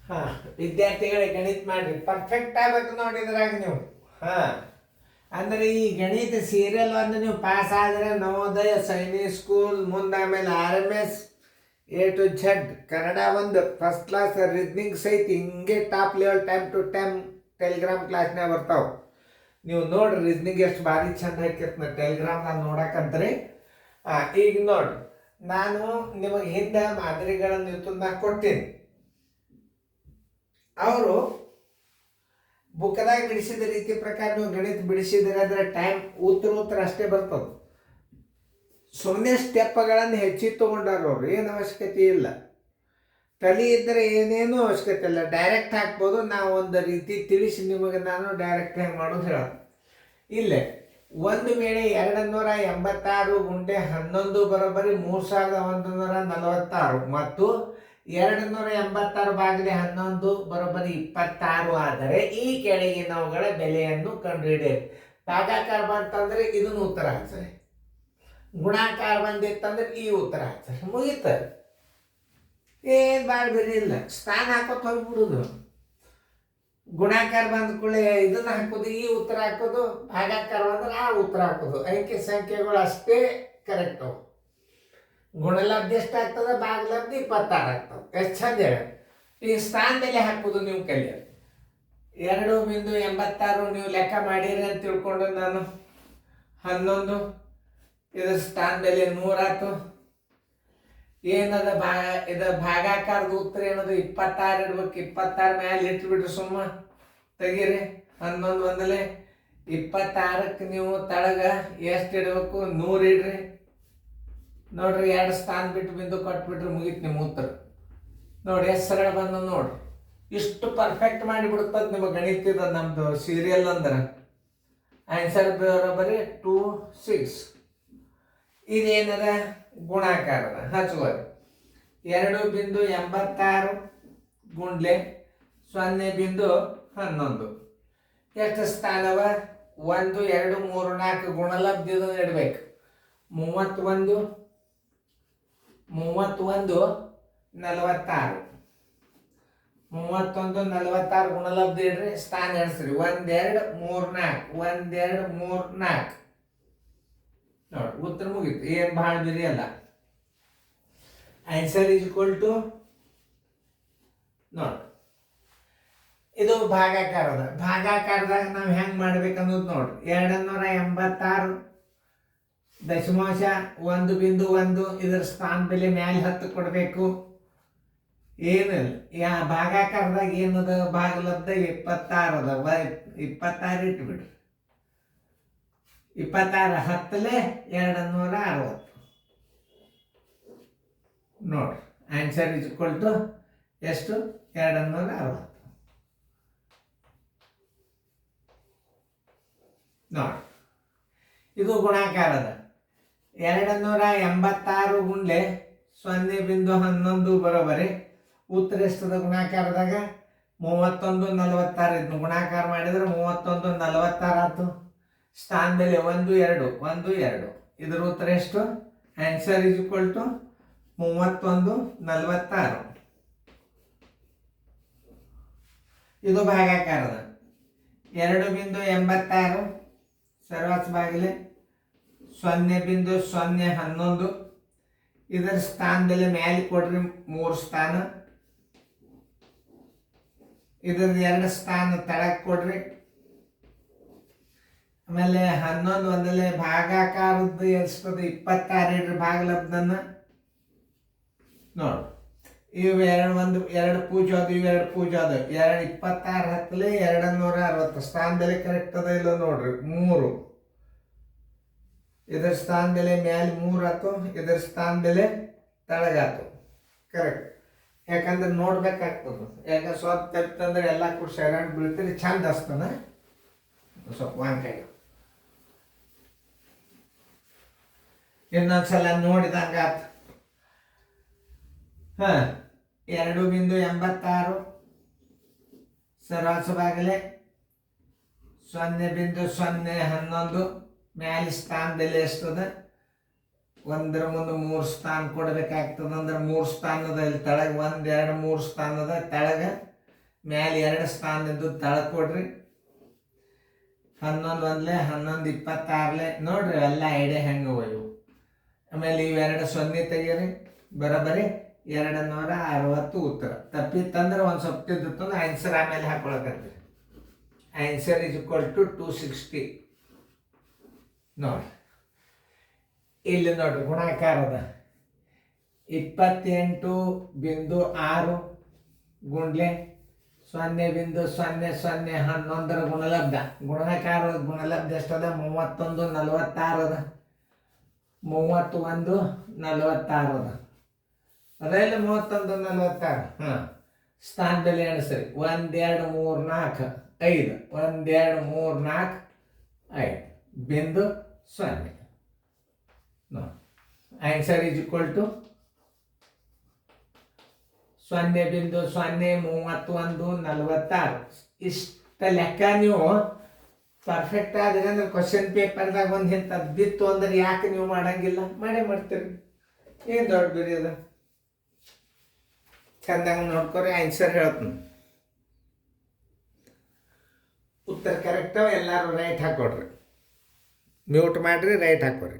ಹಾಂ, ವಿದ್ಯಾರ್ಥಿಗಳೇ ಗಣಿತ ಮಾಡಿರಿ, ಪರ್ಫೆಕ್ಟ್ ಆಗ್ಬೇಕು ನೋಡಿದ್ರಾಗ ನೀವು. ಹಾಂ, ಅಂದರೆ ಈ ಗಣಿತ ಸೀರಿಯಲ್ ಒಂದು ನೀವು ಪಾಸ್ ಆದರೆ ನವೋದಯ ಸೈನಿಕ್ ಸ್ಕೂಲ್, ಮುಂದೆ ಆಮೇಲೆ RMS A to Z Kannada ಒಂದು ಫಸ್ಟ್ ಕ್ಲಾಸ್, ರೀಸನಿಂಗ್ ಸಹಿತ ಹಿಂಗೆ top level time to time Telegram ಕ್ಲಾಸ್ನಾಗ ಬರ್ತಾವೆ. ನೀವು ನೋಡ್ರಿ ರೀಸನಿಂಗ್ ಎಷ್ಟು ಭಾರಿ ಚಂದ ಹಾಕಿರ್ತೀನಿ ಟೆಲಿಗ್ರಾಮ್ನಾಗ ನೋಡಕ್ಕಂತ್ರಿ. ಈಗ ನೋಡ್ರಿ, ನಾನು ನಿಮಗೆ ಹಿಂದೆ ಮಾದರಿಗಳನ್ನು ಯೂಟ್ಯೂಬ್ನಾಗ ಕೊಡ್ತೀನಿ. ಅವರು ಬುಕ್ದಾಗ ಬಿಡಿಸಿದ ರೀತಿ ಪ್ರಕಾರ ನೀವು ಗಣಿತ ಬಿಡಿಸಿದ್ರೆ ಅದರ ಟೈಮ್ ಉತ್ತರ ಅಷ್ಟೇ ಬರ್ತದೆ. ಸುಮ್ಮನೆ ಸ್ಟೆಪ್ಗಳನ್ನು ಹೆಚ್ಚಿಗೆ ತೊಗೊಂಡಾರ ಅವರು, ಏನು ಅವಶ್ಯಕತೆ ಇಲ್ಲ. ತಲೆ ಇದ್ದರೆ ಏನೇನೂ ಅವಶ್ಯಕತೆ ಇಲ್ಲ, ಡೈರೆಕ್ಟ್ ಹಾಕ್ಬೋದು. ನಾವು ಒಂದು ರೀತಿ ತಿಳಿಸಿ ನಿಮಗೆ ನಾನು ಡೈರೆಕ್ಟ್ ಹೆಂಗೆ ಮಾಡೋದು ಹೇಳ. ಇಲ್ಲೇ ಒಂದು ವೇಳೆ 286 ಗುಂಟೆ 11 ಬರೋಬ್ಬರಿ 3146 ಮತ್ತು 286 ಭಾಗಿಲೆ 11 ಬರೋಬ್ಬರಿ 26 ಆದರೆ ಈ ಕೆಳಗಿನವುಗಳ ಬೆಲೆಯನ್ನು ಕಂಡುಹಿಡಿಯಿರಿ. ಭಾಗಾಕಾರ ಬಂತಂದ್ರೆ ಇದನ್ನು ಉತ್ತರ ಹಾಕ್ತಾರೆ, ಗುಣಾಕಾರ ಬಂದಿತ್ತಂದ್ರೆ ಈ ಉತ್ತರ ಹಾಕ್ತಾರೆ, ಮುಗೀತಾರೆ. ಏನು ಭಾಳ ಬೇರೆ ಇಲ್ಲ, ಸ್ಥಾನ ಹಾಕೋತ ಹೋಗ್ಬಿಡುದು. ಗುಣಾಕಾರ ಬಂದ ಕೂಡಲೇ ಇದನ್ನ ಹಾಕೋದು, ಈ ಉತ್ತರ ಹಾಕೋದು, ಭಾಗಾಕಾರ ಬಂದ್ರೆ ಆ ಉತ್ತರ ಹಾಕೋದು. ಅಂಕಿ ಸಂಖ್ಯೆಗಳು ಅಷ್ಟೇ ಕರೆಕ್ಟ್ ಅವು. ಗುಣಲಬ್ಧಿ ಎಷ್ಟಾಗ್ತದೆ, ಭಾಗಲಬ್ಧಿ 26 ಆಗ್ತದೆ. ಎಷ್ಟು ಚಂದ ಹೇಳಿ. ಈಗ ಸ್ಥಾನ ಬೆಲೆ ಹಾಕೋದು ನೀವು ಕಲಿಯೋದು. 2.86 ನೀವು ಲೆಕ್ಕ ಮಾಡಿರಿ ಅಂತ ತಿಳ್ಕೊಂಡು ನಾನು 11 ಇದ್ರ ಸ್ಥಾನ ಬೆಲೆ 100 ಆಯ್ತು. ಏನದ ಇದು ಭಾಗಾಕಾರದ ಉತ್ತರ ಏನದು 26 ಇಡ್ಬೇಕು. 26 ಮ್ಯಾಲೆ ಇಟ್ಬಿಟ್ರಿ, ಸುಮ್ಮ ತೆಗೀರಿ. 11 ಒಂದಲೇ 26ಕ್ಕೆ ನೀವು ತಳಗ ಎಷ್ಟು ಇಡಬೇಕು, 100 ಇಡ್ರಿ. ನೋಡ್ರಿ, 2 ಸ್ಥಾನ ಬಿಟ್ಟು ಬಿಂದು ಕೊಟ್ಬಿಟ್ರಿ, ಮುಗೀತು ನಿಮ್ಮ ಉತ್ತರ. ನೋಡಿ ಎಷ್ಟು ಸರಳ ಬಂದು ನೋಡ್ರಿ. ಇಷ್ಟು ಪರ್ಫೆಕ್ಟ್ ಮಾಡಿಬಿಡ್ತದ ನಿಮ್ಮ ಗಣಿತದ ನಮ್ದು ಸೀರಿಯಲ್ ಅಂದ್ರೆ. ಆನ್ಸರ್ ಬರೋಬ್ಬರಿ 2, 6. ಇದೇನದ ಗುಣಾಕಾರದ ಹಚ್ಚುವರಿ. 2.86 ಗುಂಡ್ಲೆ 0.11 ಎಷ್ಟು ಸ್ಥಾನವ? 1, 2, 3, 4 ಗುಣಲಬ್ಧಿ ಇಡಬೇಕು. 31, 46 31, 46 ಗುಣಲಬ್ಧಿ ಇಡ್ರಿ, ಸ್ಥಾನ ಎಣಿಸ್ರಿ. 1, 2, 3, 4 1, 2, 3, 4 ನೋಡಿ, ಉತ್ತರ ಮುಗೀತು. ಏನು ಭಾಳ ಬಿರಿ ಅಲ್ಲ. ಆನ್ಸರ್ ಈಸ್ ಈಕ್ವಲ್ ಟು ನೋಡಿ, ಇದು ಭಾಗಾಕಾರದ. ಭಾಗಾಕಾರದಾಗ ನಾವು ಹೆಂಗೆ ಮಾಡ್ಬೇಕನ್ನೋದು ನೋಡ್ರಿ. 286 ದಶಮಾಂಶ 1.1 ಇದರ ಸ್ಥಾನ ಬೆಲೆ ಮ್ಯಾಲೆ 10 ಕೊಡಬೇಕು. ಏನಿಲ್ಲ, ಭಾಗಾಕಾರದಾಗ ಏನದ, ಭಾಗಲಬ್ಧ 26 ಅದ. 26 ಇಟ್ಬಿಡ್ರಿ. 26 10ಲೆ 260 ನೋಡ್ರಿ. ಆನ್ಸರ್ ಇಸ್ ಈಕ್ವಲ್ ಟು ಎಷ್ಟು? 260 ನೋಡಿ. ಇದು ಗುಣಾಕಾರದ. 286 ಗುಂಡ್ಲೆ 0.11 ಬರೋಬರಿ ಉತ್ತರ ಎಷ್ಟದ ಗುಣಾಕಾರದಾಗ? 31, 46 ಇದನ್ನು ಗುಣಾಕಾರ ಮಾಡಿದ್ರೆ 31, 46 ಆಯ್ತು. ಸ್ಥಾನ ಬೆಲೆ 1, 2, 1, 2 ಇದರ ಉತ್ತರ ಎಷ್ಟು? Answer is equal to 31, 46. ಇದು ಭಾಗಾಕಾರದ. 2.86 ಸರ್ವಾಸ ಬಾಗಿಲೆ 0.011 ಇದರ ಸ್ಥಾನ ಬೆಲೆ ಮ್ಯಾಲೆ ಕೊಡ್ರಿ, 3 ಸ್ಥಾನ. ಇದ್ರದ್ದು 2 ಸ್ಥಾನ ತಳಕ್ ಕೊಡ್ರಿ. ಆಮೇಲೆ 11 ಒಂದಲೇ ಭಾಗಾಕಾರದ್ದು ಎಷ್ಟಿದೆ? 26 ಇಡ್ರಿ ಭಾಗಲಬ್ಧನ ನೋಡಿ. ಇವು 2 ಪೂಜೆ ಅದು, ಇವು 2 ಪೂಜೆ ಅದು. 26 10ಲೆ 260 ಸ್ಥಾನ ಬೆಲೆ ಕರೆಕ್ಟ್ ಅದ ಇಲ್ಲ ನೋಡ್ರಿ. 3 ಇದರ ಸ್ಥಾನ ಬೆಲೆ ಮ್ಯಾಲೆ 3 ಆಯ್ತು, ಇದರ ಸ್ಥಾನ ಬೆಲೆ ತಳಗಾತು. ಕರೆಕ್ಟ್. ಯಾಕಂದ್ರೆ ನೋಡ್ಬೇಕಾಗ್ತದೆ. ಯಾಕಂದ್ರೆ ಸ್ವಲ್ಪ ತಪ್ಪಂದ್ರೆ ಎಲ್ಲ ಕೂಡ ಶರಣ್ ಬೀಳ್ತೀರಿ, ಚಂದ ಅಸ್ತಾನ ಸ್ವಲ್ಪ ವಾಂಕಾಯಿ. ಇನ್ನೊಂದ್ಸಲ ನೋಡಿದಂಗ ಆತು. 2.86 ಸರ್ವಾಸ ಬಾಗಿಲೆ 0.011 ಮ್ಯಾಲೆ ಸ್ಥಾನ ಬೆಲೆ ಎಷ್ಟದ? 1ರ ಮುಂದೆ 3 ಸ್ಥಾನ ಕೊಡಬೇಕಾಗ್ತದೆ. ಅಂದ್ರೆ 3 ಸ್ಥಾನದ ಇಲ್ಲಿ ತಳಗ 1, 2, 3 ಸ್ಥಾನದ ತಳಗ ಮ್ಯಾಲೆ 2 ಸ್ಥಾನದ್ದು ತಳಕ್ ಕೊಡ್ರಿ. 11 ಒಂದ್ಲೆ 11 26ಲೆ ನೋಡ್ರಿ ಎಲ್ಲ ಐಡಿಯಾ ಹೆಂಗೆ ಇವು. ಆಮೇಲೆ ಇವೆರಡು 0 ತೆಗೀರಿ, ಬರೋಬ್ಬರಿ 260 ಉತ್ತರ. ತಪ್ಪಿತ್ತಂದ್ರೆ ಒಂದು ಸ್ವಲ್ಪ ತಿದ್ದುತ್ತಂದ್ರೆ ಆನ್ಸರ್ ಆಮೇಲೆ ಹಾಕೊಳಕತ್ತೀರಿ. Answer is equal to 260. ನೋಡ್ರಿ ಇಲ್ಲಿ ನೋಡ್ರಿ ಗುಣಾಕಾರದ 28.6 ಗುಂಡ್ಲೆ 0.0011 ಗುಣಲಬ್ಧ. ಗುಣಾಕಾರದ ಗುಣಲಬ್ಧ ಎಷ್ಟದ? 31.46 ಅದ. 31.46 ಅದ. ಅದೆಲ್ಲ 31.46. ಹಾಂ, ಸ್ಥಾನದಲ್ಲಿ ಎಣಿಸ್ರಿ. 1 2 3 4 5. 1 2 3 4 5 ಬಿಂದು 0. ನೋಡಿ, ಆನ್ಸರ್ ಈಸ್ ಈಕ್ವಲ್ ಟು 0.03146. ಇಷ್ಟ ಲೆಕ್ಕ ನೀವು ಪರ್ಫೆಕ್ಟ್ ಆದ್ರೆ ಅಂದ್ರೆ ಕ್ವಶನ್ ಪೇಪರ್ದಾಗ ಒಂದು ಇಂಥದ್ದು ಬಿತ್ತು ಅಂದ್ರೆ ಯಾಕೆ ನೀವು ಮಾಡಂಗಿಲ್ಲ? ಮಾಡೇ ಮಾಡ್ತೀರಿ. ಏನು ದೊಡ್ಡ ಬಿರಿ ಅದ? ಚಂದಾಗ ನೋಡ್ಕೊರಿ, ಆನ್ಸರ್ ಹೇಳ್ತೀನಿ. ಉತ್ತರ ಕರೆಕ್ಟ್ ಎಲ್ಲರೂ ರೈಟ್ ಹಾಕೊಡ್ರಿ. ಮ್ಯೂಟ್ ಮಾಡಿರಿ, ರೈಟ್ ಹಾಕೋರಿ.